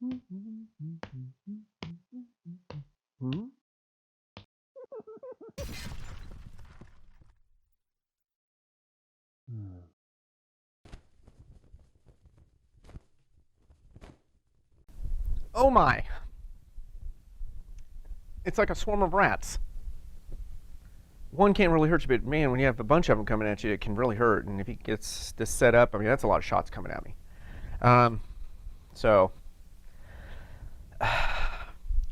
Hmm? Oh my! It's like a swarm of rats. One can't really hurt you, but man, when you have a bunch of them coming at you, it can really hurt. And if he gets this set up, I mean, that's a lot of shots coming at me. So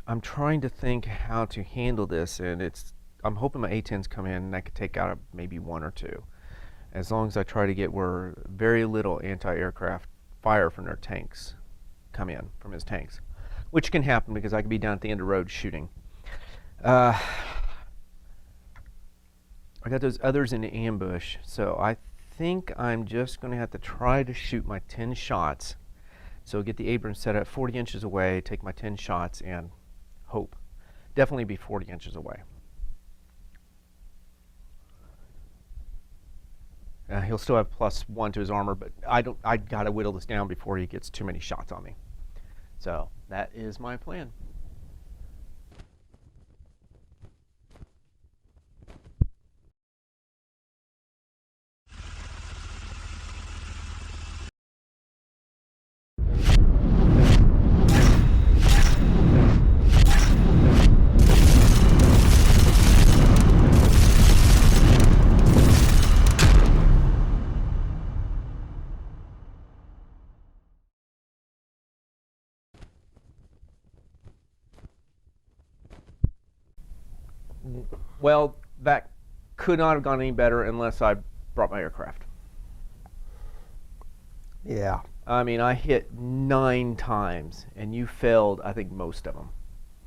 I'm trying to think how to handle this, and I'm hoping my A-10s come in and I could take out maybe one or two, as long as I try to get where very little anti-aircraft fire from their tanks come in from his tanks, which can happen because I could be down at the end of the road shooting. I got those others in the ambush, so I think I'm just going to have to try to shoot my 10 shots. So get the Abrams set at 40 inches away, take my 10 shots, and hope. Definitely be 40 inches away. He'll still have +1 to his armor, but I got to whittle this down before he gets too many shots on me. So that is my plan. Well, that could not have gone any better unless I brought my aircraft. Yeah. I mean, I hit 9 times, and you failed, I think, most of them.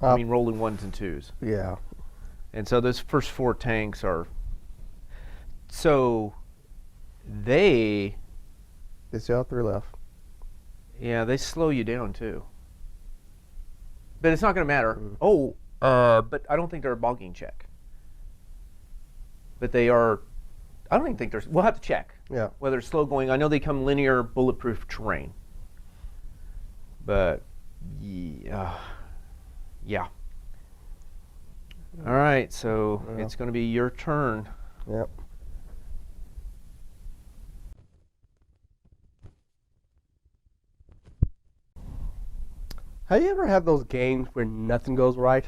I mean, rolling 1s and 2s. Yeah. And so those first 4 tanks are... So they... They still have 3 left. Yeah, they slow you down, too. But it's not going to matter. Oh, but I don't think they're a bogging check. But they are... I don't even think there's... We'll have to check. Yeah. Whether it's slow going. I know they come linear bulletproof terrain. But, yeah. Yeah. All right, so it's going to be your turn. Yep. Have you ever had those games where nothing goes right?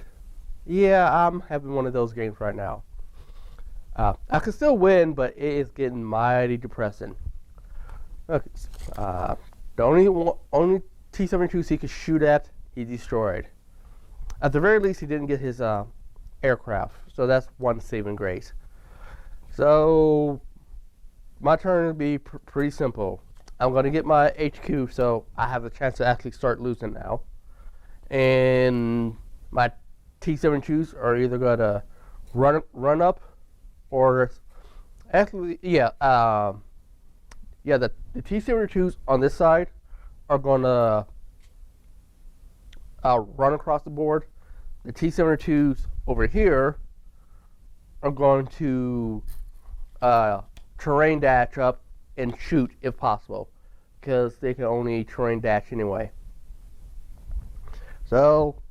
Yeah, I'm having one of those games right now. I can still win, but it is getting mighty depressing. Okay, the only T-72s he could shoot at, he destroyed. At the very least, he didn't get his aircraft, so that's one saving grace. So my turn would be pretty simple. I'm going to get my HQ, so I have a chance to actually start losing now. And my T-72s are either going to run up, or actually, the T-72s on this side are going to run across the board. The T-72s over here are going to terrain dash up and shoot if possible, because they can only terrain dash anyway. So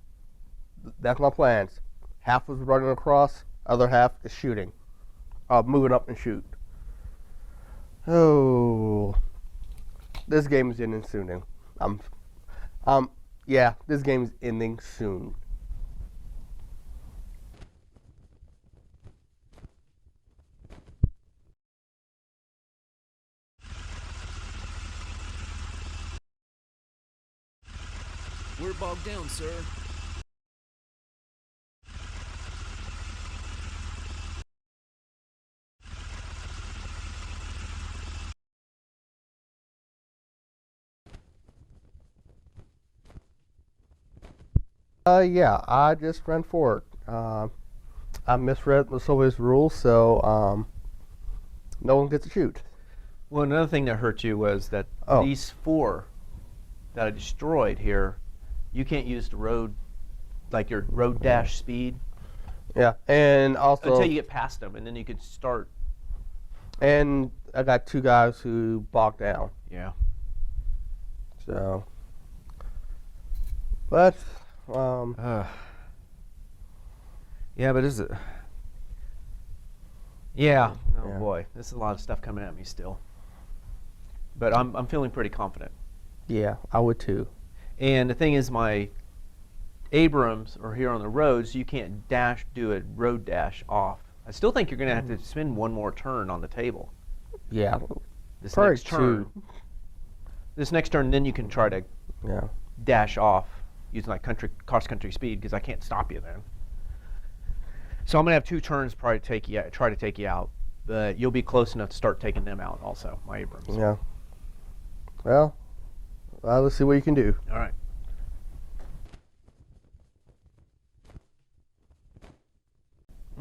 that's my plans. Half was running across, other half is shooting. Moving up and shoot. Oh, this game is ending soon. Yeah, this game is ending soon. We're bogged down, sir. Yeah, I just ran forward. I misread the Soviet's rules, so no one gets to shoot. Well, another thing that hurt you was that these 4 that I destroyed here, you can't use the road, like your road dash speed. Yeah, and also until you get past them, and then you could start. And I got 2 guys who bogged down. Yeah. So But Yeah, but is it? Yeah. Oh Yeah. boy, this is a lot of stuff coming at me still. But I'm feeling pretty confident. yeah, I would too. And the thing is, my Abrams are here on the road, so you can't do a road dash off. I still think you're going to have to spend one more turn on the table. Yeah, This probably next turn. This next turn, then you can try to yeah. dash off using like cross-country speed, because I can't stop you then. So I'm going to have 2 turns probably to try to take you out. But you'll be close enough to start taking them out also, my Abrams. Yeah. Well, let's see what you can do. All right.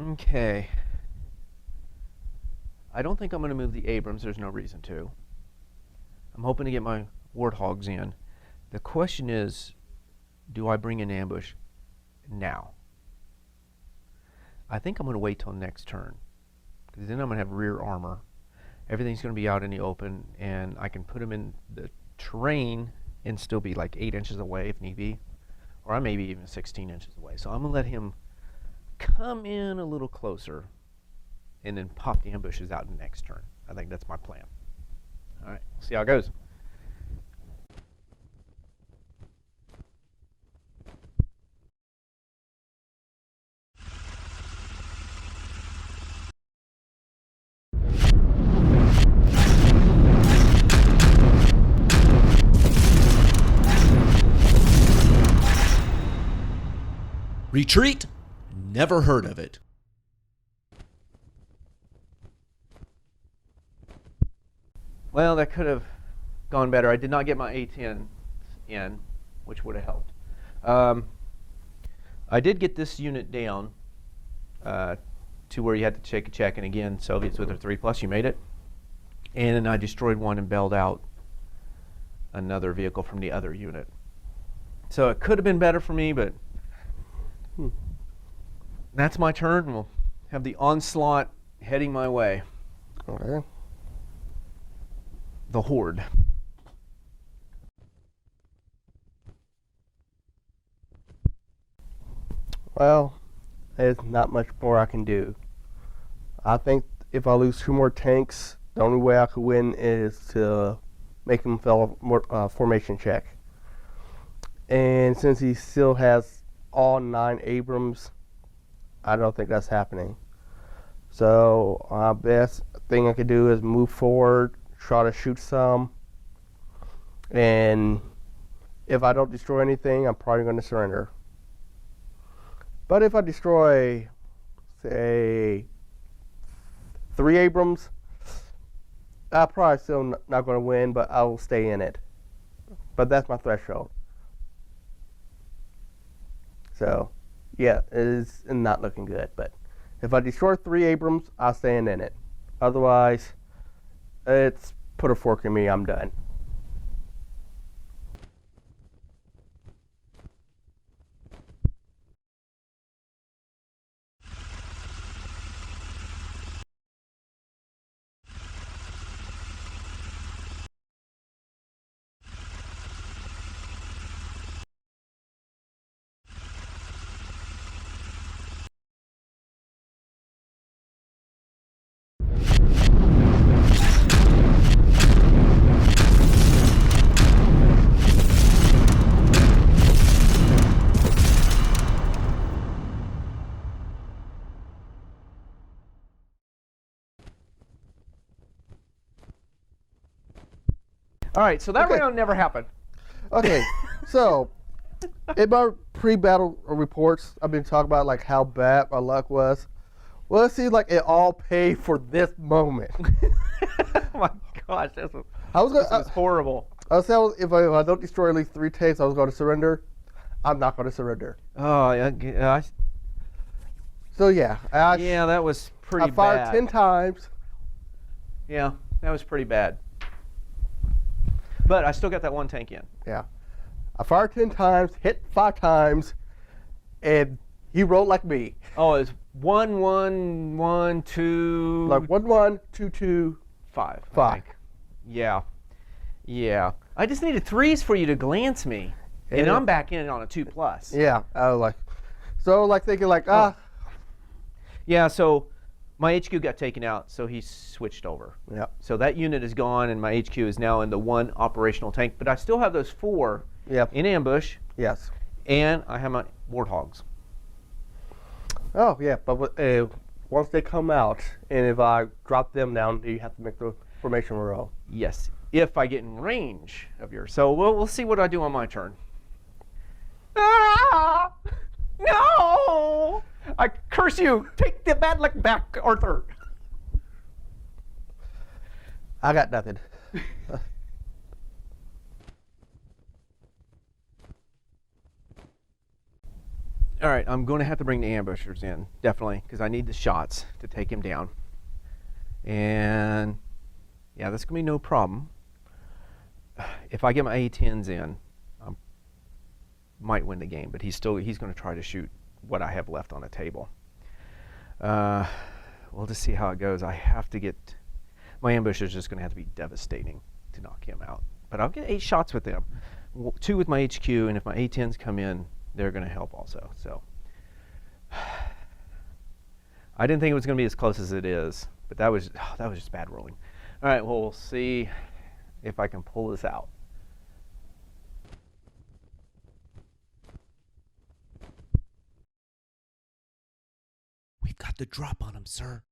Okay. I don't think I'm going to move the Abrams. There's no reason to. I'm hoping to get my Warthogs in. The question is, do I bring an ambush now? I think I'm going to wait till next turn, because then I'm going to have rear armor. Everything's going to be out in the open, and I can put them in the terrain and still be like 8 inches away if need be, or I may be even 16 inches away. So I'm going to let him come in a little closer and then pop the ambushes out in the next turn. I think that's my plan. All right, see how it goes. Retreat? Never heard of it. Well, that could have gone better. I did not get my A10 in, which would have helped. I did get this unit down to where you had to take a check, and again, Soviets with their 3+, you made it. And then I destroyed one and bailed out another vehicle from the other unit. So it could have been better for me, but that's my turn. We'll have the onslaught heading my way. Okay. The Horde. Well, there's not much more I can do. I think if I lose 2 more tanks, the only way I could win is to make him fail a formation check. And since he still has all 9 Abrams, I don't think that's happening. So best thing I could do is move forward, try to shoot some, and if I don't destroy anything, I'm probably going to surrender. But if I destroy, say, 3 Abrams, I'm probably still not going to win, but I will stay in it. But that's my threshold. So, yeah, it is not looking good. But if I destroy 3 Abrams, I'll stay in it. Otherwise, it's put a fork in me. I'm done. All right, so that Okay. round never happened. Okay, so in my pre-battle reports, I've been talking about like how bad my luck was. Well, it seems like it all paid for this moment. Oh my gosh, this was horrible. I was saying if I don't destroy at least 3 tanks, I was going to surrender. I'm not going to surrender. Oh, yeah, So yeah, yeah, that was pretty I fired bad. 10 times. Yeah, that was pretty bad. But I still got that 1 tank in. Yeah, I fired 10 times, hit 5 times, and he rolled like me. Oh, it was 1, 1, 1, 2. Like 1, 1, 2, 2, 5. 5. Yeah. Yeah. I just needed 3s for you to glance me. And I'm back in on a 2+. Yeah, I was thinking Yeah, so my HQ got taken out, so he switched over. Yeah. So that unit is gone, and my HQ is now in the 1 operational tank. But I still have those 4 in ambush, Yes. and I have my warthogs. Oh, yeah, but once they come out, and if I drop them down, you have to make the formation roll. Yes, if I get in range of yours. So we'll see what I do on my turn. Ah! No! I curse you! Take the bad luck back, Arthur! I got nothing. All right, I'm going to have to bring the ambushers in, definitely, because I need the shots to take him down. And yeah, that's going to be no problem. If I get my A10s in, I might win the game, but he's going to try to shoot what I have left on the table. We'll just see how it goes. I have to get, my ambush is just going to have to be devastating to knock him out. But I'll get 8 shots with them, 2 with my HQ, and if my A10s come in, they're going to help also. So I didn't think it was going to be as close as it is, but that was just bad rolling. All right, well, we'll see if I can pull this out. We've got the drop on him, sir.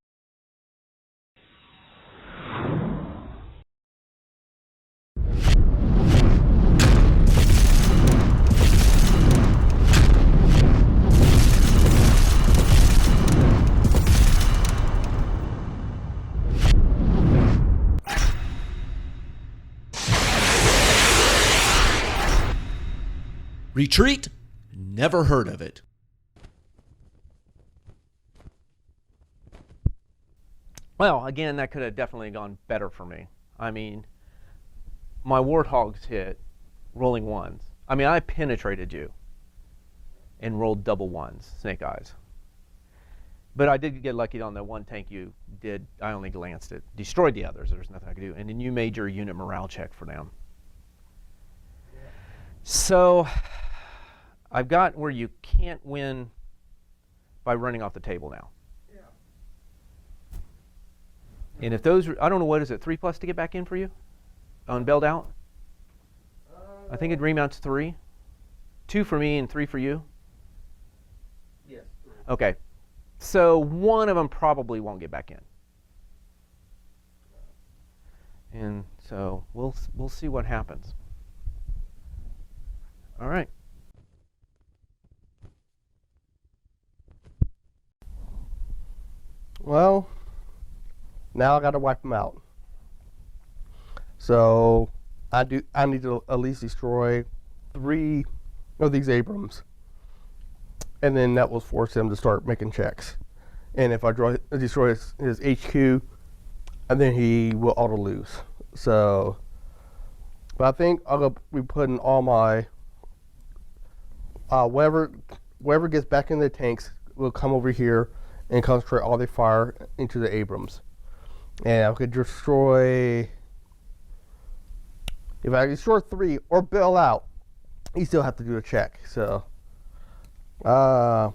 Retreat? Never heard of it. Well, again, that could have definitely gone better for me. I mean, my warthogs hit rolling 1s. I mean, I penetrated you and rolled double 1s, snake eyes. But I did get lucky on the 1 tank you did. I only glanced at, destroyed the others. There was nothing I could do. And then you made your unit morale check for them. Yeah. So I've got where you can't win by running off the table now. And if those, I don't know, what is it, 3+ to get back in for you? On bailed out? I think it remounts 3. 2 for me and 3 for you? Yes. Okay. So one of them probably won't get back in. And so we'll see what happens. All right. Well, now I got to wipe them out. So I need to at least destroy 3 of these Abrams, and then that will force him to start making checks. And if I destroy his HQ, and then he will auto lose. So, but I think I'll be putting all my whoever gets back in the tanks will come over here and concentrate all their fire into the Abrams. And I could destroy, if I destroy 3 or bail out, you still have to do a check. So, I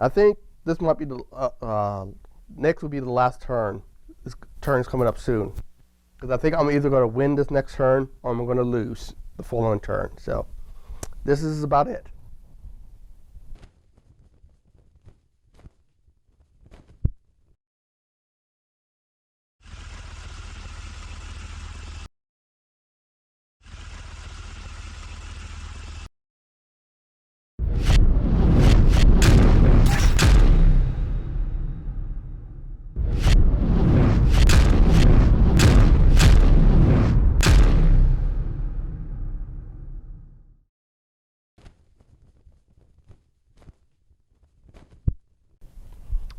think this might be the, next will be the last turn. This turn is coming up soon. Because I think I'm either going to win this next turn or I'm going to lose the following turn. So, this is about it.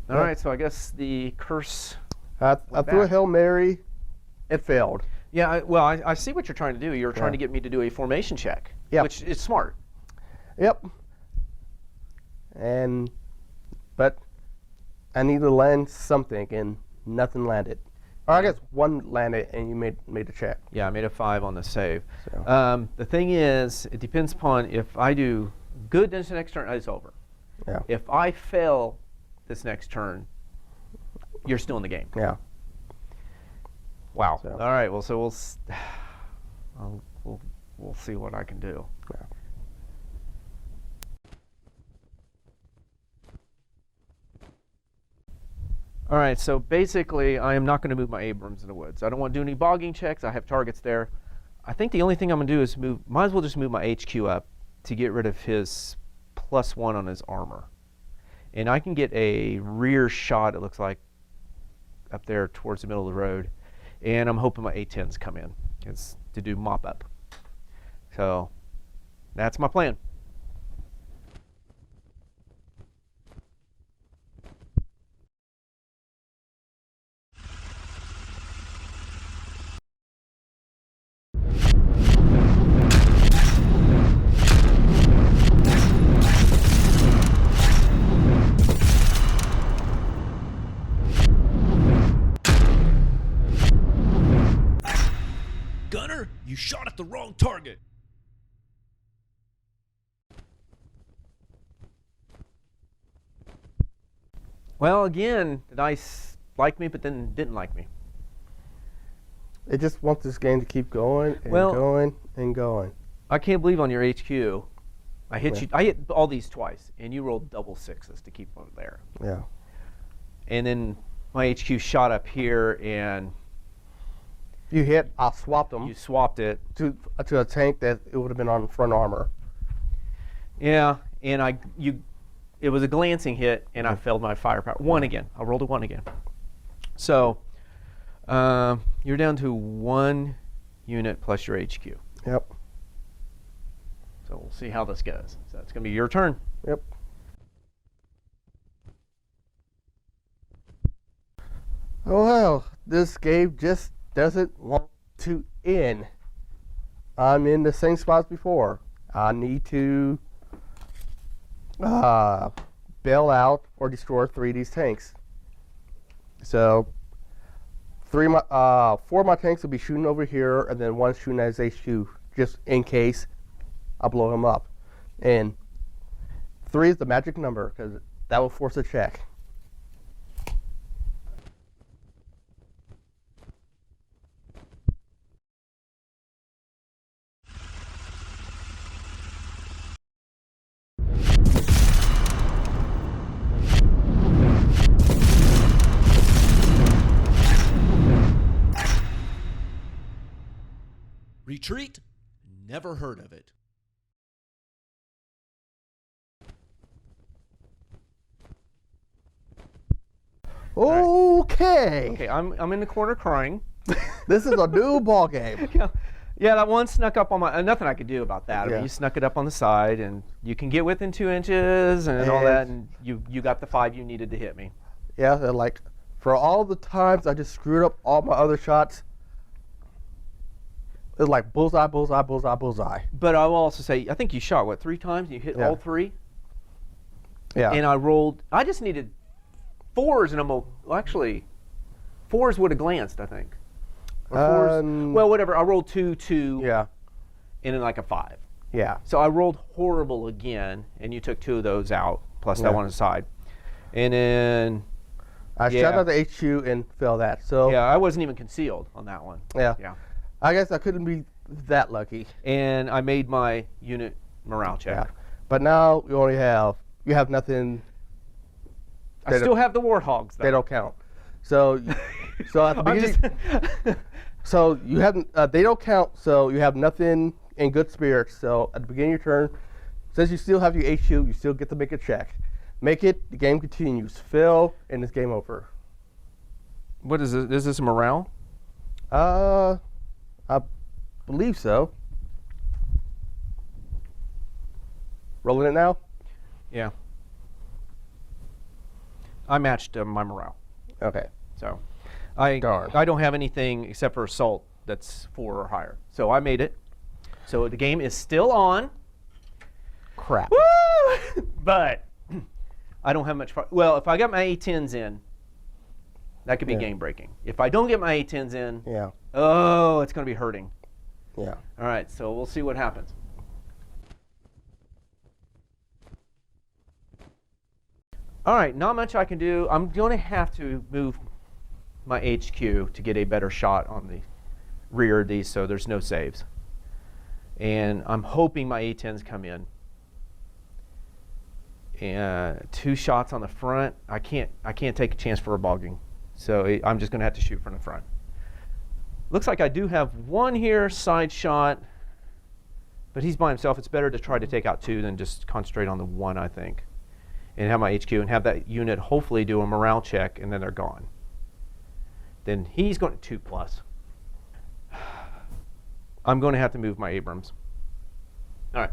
All right, so I guess the curse. I threw a Hail Mary. It failed. Yeah, I see what you're trying to do. You're trying to get me to do a formation check, which is smart. Yep. But I need to land something, and nothing landed. Or I guess one landed and you made a check. Yeah, I made a 5 on the save. So. The thing is, it depends upon if I do good this next turn, it's over. Yeah. If I fail this next turn, you're still in the game. Yeah. Wow. So. All right. Well, so we'll see what I can do. Yeah. All right. So basically, I am not going to move my Abrams in the woods. I don't want to do any bogging checks. I have targets there. I think the only thing I'm going to do is move. Might as well just move my HQ up to get rid of his +1 on his armor, and I can get a rear shot. It looks like up there towards the middle of the road. And I'm hoping my A10s come in. It's to do mop up. So that's my plan. Gunner, you shot at the wrong target. Well, again, the dice liked me, but then didn't like me. It just wants this game to keep going and going and going. I can't believe on your HQ, I hit Yeah. you. I hit all these twice, and you rolled double 6s to keep them there. Yeah. And then my HQ shot up here, and You hit, I swapped them you swapped it. to a tank that it would have been on front armor. Yeah, and it was a glancing hit, and I failed my firepower. 1 again. I rolled a 1 again. So you're down to 1 unit plus your HQ. Yep. So we'll see how this goes. So it's going to be your turn. Yep. Oh well, this game just doesn't want to end. I'm in the same spot as before. I need to bail out or destroy 3 of these tanks. So 4 of my tanks will be shooting over here, and then 1 shooting at his HQ, just in case I blow him up. And 3 is the magic number, because that will force a check. Retreat? Never heard of it. Okay. Okay, I'm in the corner crying. This is a new ball game. Yeah, that one snuck up on my. Nothing I could do about that. I Yeah. mean, you snuck it up on the side, and you can get within 2 inches and all that, and you got the 5 you needed to hit me. Yeah, and like for all the times I just screwed up all my other shots, it's like bullseye, bullseye, bullseye, bullseye. But I will also say, I think you shot what 3 times, and you hit Yeah. all 3. Yeah. And I rolled. I just needed 4s, and well, actually, 4s would have glanced, I think. Or 4s. Well, whatever. I rolled 2, 2, Yeah. and then like a 5. Yeah. So I rolled horrible again, and you took 2 of those out, plus Yeah. that one aside. And then, I Yeah. shot at the HQ and failed that. So yeah, I wasn't even concealed on that one. yeah. Yeah. I guess I couldn't be that lucky. And I made my unit morale check. Yeah. But now you have nothing. I They still have the warthogs, though. They don't count. So so at the I'm beginning, just so you haven't. They don't count. So you have nothing in good spirits. So at the beginning of your turn, since you still have your HQ, you still get to make a check. Make it. The game continues. Fail, and it's game over. What is this? Is this morale? I believe so. Rolling it now. Yeah. I matched my morale. Okay. So Darn. I don't have anything except for assault that's 4 or higher. So I made it. So the game is still on. Crap. Woo! But I don't have much fun. Well, if I got my A10s in, That could be Yeah. game breaking. If I don't get my A10s in, Yeah. oh, it's going to be hurting. Yeah. All right, so we'll see what happens. All right, not much I can do. I'm going to have to move my HQ to get a better shot on the rear of these so there's no saves. And I'm hoping my A10s come in. And 2 shots on the front. I can't take a chance for a bogging. So I'm just going to have to shoot from the front. Looks like I do have 1 here, side shot. But he's by himself. It's better to try to take out 2 than just concentrate on the 1, I think. And have my HQ and have that unit hopefully do a morale check, and then they're gone. Then he's going to 2+. I'm going to have to move my Abrams. All right.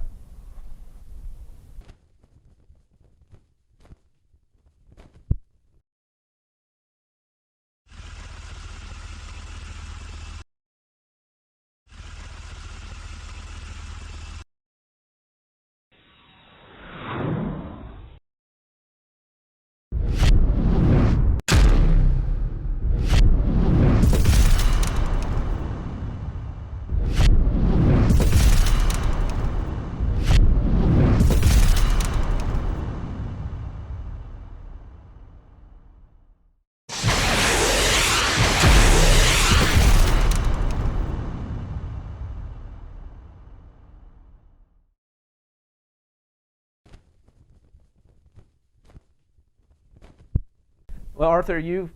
Well, Arthur, you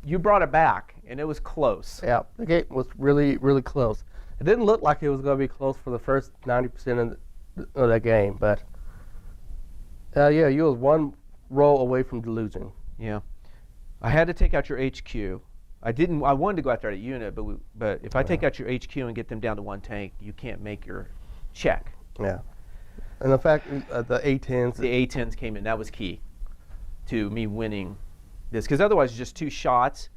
brought it back, and it was close. Yeah, the game was really, really close. It didn't look like it was going to be close for the first 90% of that game, but yeah, you was 1 roll away from losing. Yeah, I had to take out your HQ. I wanted to go after that unit, but if I take out your HQ and get them down to 1 tank, you can't make your check. Yeah, and the fact the A10s. The A10s came in. That was key to me winning this, because otherwise it's just 2 shots,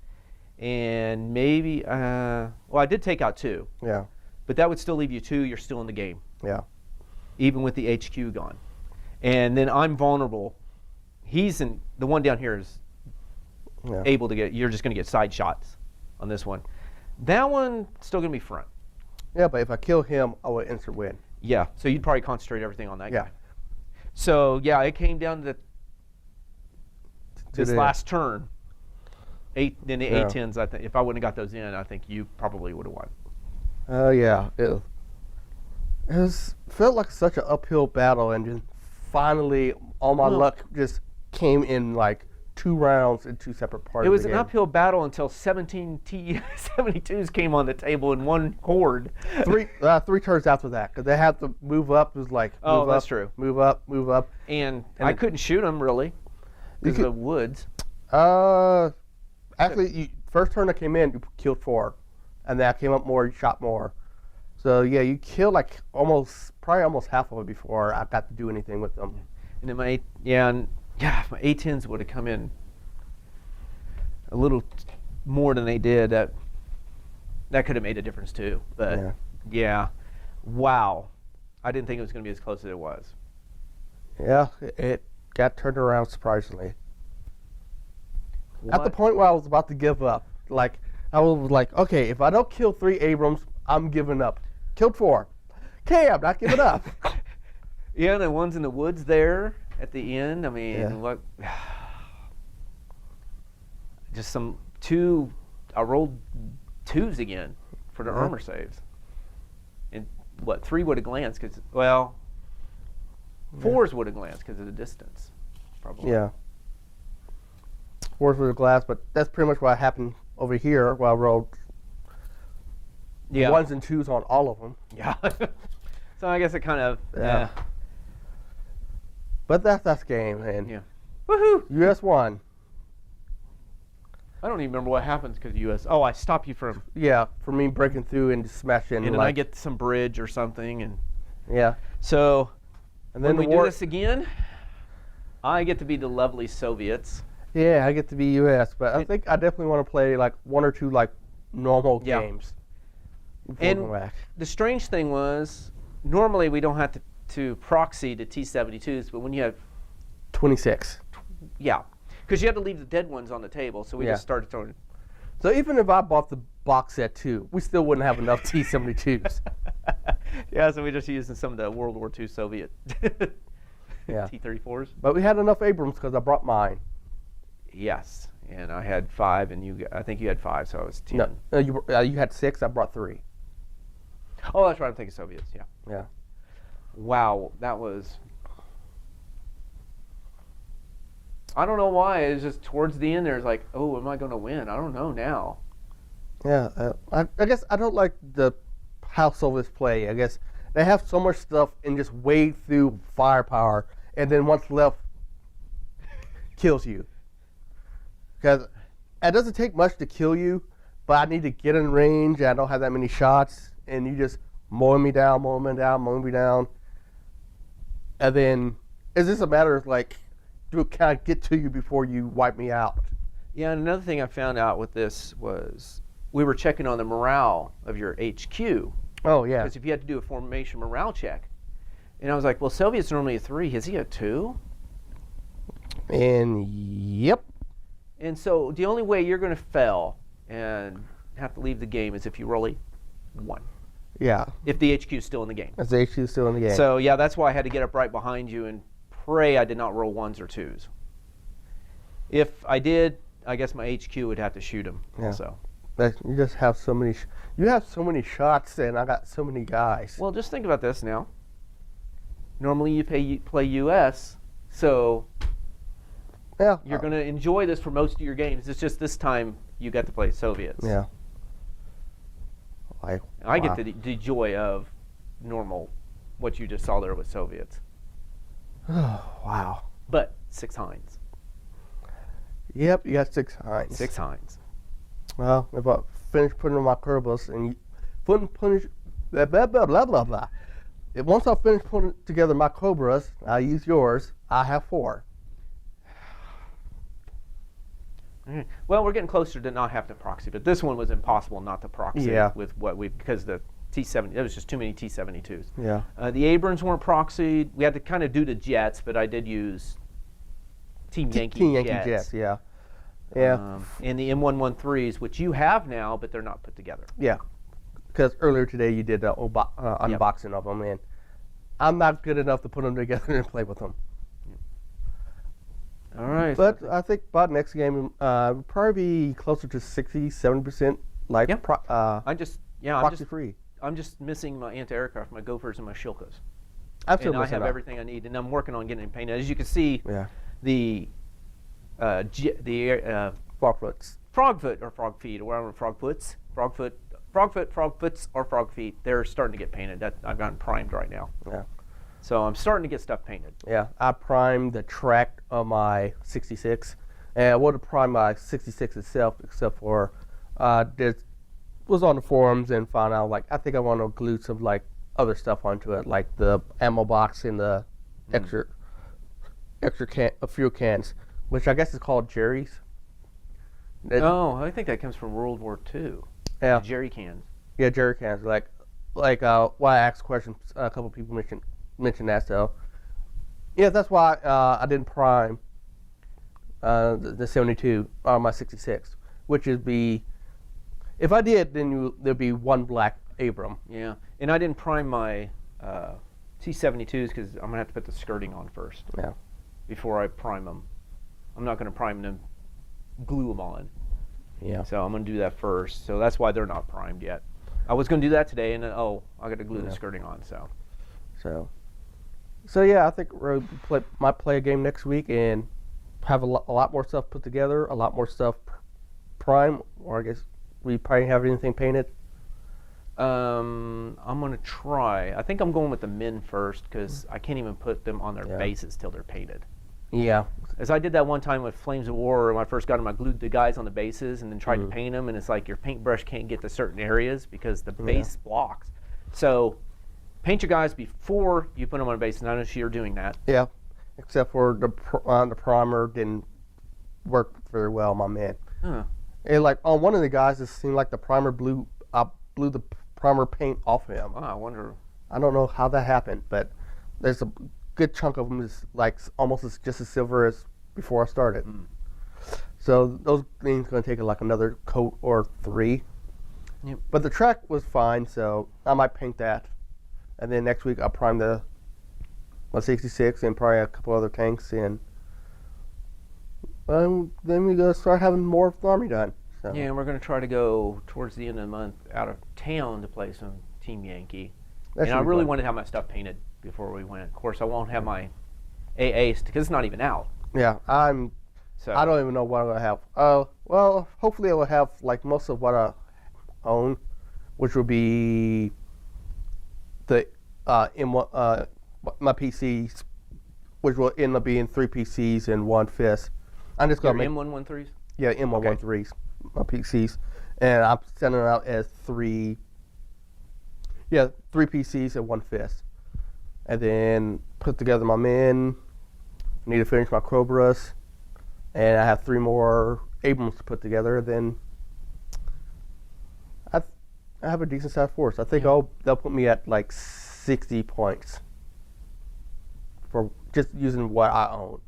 and maybe well, I did take out 2. Yeah. But that would still leave you 2. You're still in the game, Yeah. even with the HQ gone. And then I'm vulnerable. The one down here is able to get. You're just going to get side shots on this one. That one still going to be front. Yeah, but if I kill him, I would instant win. Yeah. So you'd probably concentrate everything on that Yeah. guy. So yeah, it came down to this last turn. Then the Yeah. A10s. I think if I wouldn't have got those in, I think you probably would have won. Oh yeah, felt like such an uphill battle, and just finally, all my luck just came in like 2 rounds in 2 separate parts. It was of the an game. uphill battle until 17 T-72s came on the table in 1 horde. 3 turns after that, because they had to move up. It was like move that's up, true. Move up, move up. And I couldn't shoot them really because of the woods. Actually, first turn I came in, you killed 4, and then I came up more, you shot more. So yeah, you killed like probably almost half of it before I got to do anything with them. And then my A10s would have come in a little more than they did. That could have made a difference too. But yeah, wow, I didn't think it was going to be as close as it was. Yeah, it got turned around surprisingly. What? At the point where I was about to give up, like I was like, okay, if I don't kill 3 Abrams, I'm giving up. Killed 4. Okay, I'm not giving up. Yeah, the ones in the woods there at the end. I mean, what? Just some 2. I rolled 2s again for the armor saves, and 3 would have glanced because 4s would have glanced because of the distance, probably. Yeah. 4s with a glass, but that's pretty much what happened over here where I rolled 1s and 2s on all of them. Yeah. So I guess it kind of. Yeah. But that's game, and Woohoo! US won. I don't even remember what happens because US. Oh, I stop you from. Yeah, for me breaking through and just smashing. And then I get some bridge or something, and. Yeah. So. And then when we do this again, I get to be the lovely Soviets. Yeah, I get to be US, but I think I definitely want to play like 1 or 2 like normal games. And the strange thing was, normally we don't have to proxy to T-72s, but when you have 26. Yeah, Because you had to leave the dead ones on the table, so we Yeah. just started throwing. So even if I bought the box set too, we still wouldn't have enough T-72s. Yeah, so we just using some of the World War II Soviet Yeah. T-34s. But we had enough Abrams because I brought mine. Yes, and I had 5, and I think you had 5, so I was 10. No, you had 6. I brought 3. Oh, that's right. I'm thinking Soviets. Yeah. Yeah. Wow, that was. I don't know why. It's just towards the end. There's like, oh, am I going to win? I don't know now. Yeah. I guess I don't like how Soviets play. I guess they have so much stuff and just wade through firepower, and then what's left kills you. Because it doesn't take much to kill you, but I need to get in range. And I don't have that many shots, and you just mowing me down, and then it's just a matter of like, can I get to you before you wipe me out? Yeah, and another thing I found out with this was we were checking on the morale of your HQ. Oh yeah. Because if you had to do a formation morale check. And I was like, well, Soviet's normally a 3. Is he a 2? And yep. And so the only way you're going to fail and have to leave the game is if you roll a 1. Yeah. If the HQ is still in the game. As the HQ is still in the game. So, yeah, that's why I had to get up right behind you and pray I did not roll 1s or 2s. If I did, I guess my HQ would have to shoot him also. You just have so many. You have so many shots, and I got so many guys. Well, just think about this now. Normally you play US, so yeah. you're going to enjoy this for most of your games. It's just this time you got to play Soviets. Yeah. I get the joy of normal, what you just saw there with Soviets. Oh, wow. But 6 Heinz. Yep, you got 6 Heinz. 6 Heinz. Well, if I finish putting on my Kerbals and finish blah blah blah blah blah blah. Once I finish putting together my Cobras, I use yours. I have 4. Well, we're getting closer to not having to proxy, but this one was impossible not to proxy with what because the T-70, there was just too many T-72s. Yeah. The Abrams weren't proxied. We had to kind of do the jets, but I did use Team Yankee jets. Yeah. Yeah. And the M113s, which you have now, but they're not put together. Yeah. Because earlier today you did an unboxing of them, and I'm not good enough to put them together and play with them. All right. But I think by next game, would probably be closer to 60-70% like proxy free. I'm just missing my anti-aircraft, my Gophers, and my Shilkas. I'm still and I missing have out. everything I need, and I'm working on getting it painted. As you can see, the Frogfoots. Frogfoot or frog feet or whatever, frogfoots, frogfoots or frog feet, they're starting to get painted. I've gotten primed right now. Yeah. So I'm starting to get stuff painted. Yeah, I primed the track of my 66, and I would have primed my 66 itself, except for was on the forums and found out like I think I want to glue some like other stuff onto it, like the ammo box and the extra fuel cans, which I guess is called Jerry's. I think that comes from World War II. Yeah, the jerry cans. Yeah, jerry cans. Like why I asked questions. A couple of people mentioned that. So yeah, that's why I didn't prime the 72 on my 66, which is if I did, then there'd be one black Abram. Yeah, and I didn't prime my T-72s because I'm gonna have to put the skirting on first. Yeah. Before I prime them, I'm not gonna prime them, glue them on. Yeah. So I'm gonna do that first. So that's why they're not primed yet. I was gonna do that today, and then I got to glue the skirting on. So yeah, I think we might play a game next week and have a lot more stuff put together, a lot more stuff prime, or I guess we probably have anything painted. I'm gonna try. I think I'm going with the men first because I can't even put them on their bases till they're painted. Yeah. As I did that one time with Flames of War, when I first got them, I glued the guys on the bases and then tried to paint them, and it's like your paintbrush can't get to certain areas because the base blocks. So paint your guys before you put them on a base, and I know you're doing that. Yeah, except for the primer didn't work very well, my man. Huh. And like on one of the guys, it seemed like the primer blew the primer paint off him. Oh, I wonder. I don't know how that happened, but there's a good chunk of them is like almost just as silver as before I started. So those things going to take like another coat or 3. Yep. But the track was fine, so I might paint that. And then next week I'll prime my 66 and probably a couple other tanks, and then we go start having more of the army done. So. Yeah, and we're going to try to go towards the end of the month out of town to play some Team Yankee. That And I should be really fun. wanted to have my stuff painted before we went. Of course, I won't have my AAs because it's not even out. Yeah, So I don't even know what I'm gonna have. Well, hopefully I will have like most of what I own, which will be the M1 my PCs, which will end up being 3 PCs and 1 fist. I'm just your gonna make M113s? yeah M113s, my PCs, and I'm sending it out as 3 PCs and 1 fist, and then put together my men. Need to finish my Cobras, and I have 3 more Abrams to put together. Then I have a decent sized force. I think they'll put me at like 60 points for just using what I own.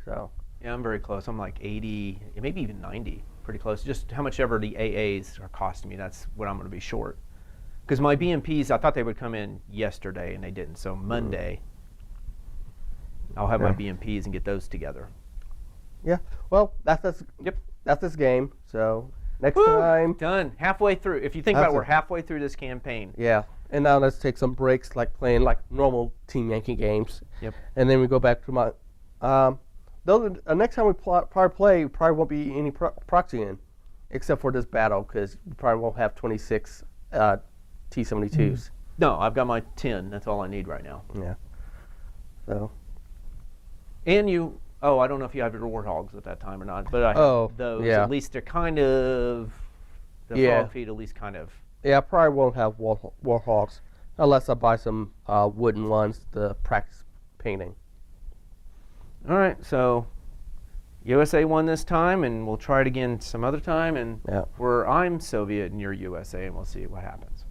So Yeah, I'm very close. I'm like 80, maybe even 90, pretty close. Just how much ever the AAs are costing me, that's what I'm going to be short. Because my BMPs, I thought they would come in yesterday, and they didn't. So Monday, I'll have my BMPs and get those together. yeah, well that's Yep. that's this game. So next Woo! time, Done. Halfway through. If you think about it, we're halfway through this campaign. yeah. And now let's take some breaks, like playing like normal Team Yankee games. Yep. And then we go back to my. Next time we probably won't be any proxy in, except for this battle, because we probably won't have 26 T-72s. No, I've got my 10. That's all I need right now. Yeah. So. And I don't know if you have your Warthogs at that time or not, but I have those. Yeah. At least they're kind of, the frog feet at least kind of. Yeah, I probably won't have Warhawks unless I buy some wooden ones to practice painting. All right, so USA won this time, and we'll try it again some other time, and Yeah. where I'm Soviet and you're USA, and we'll see what happens.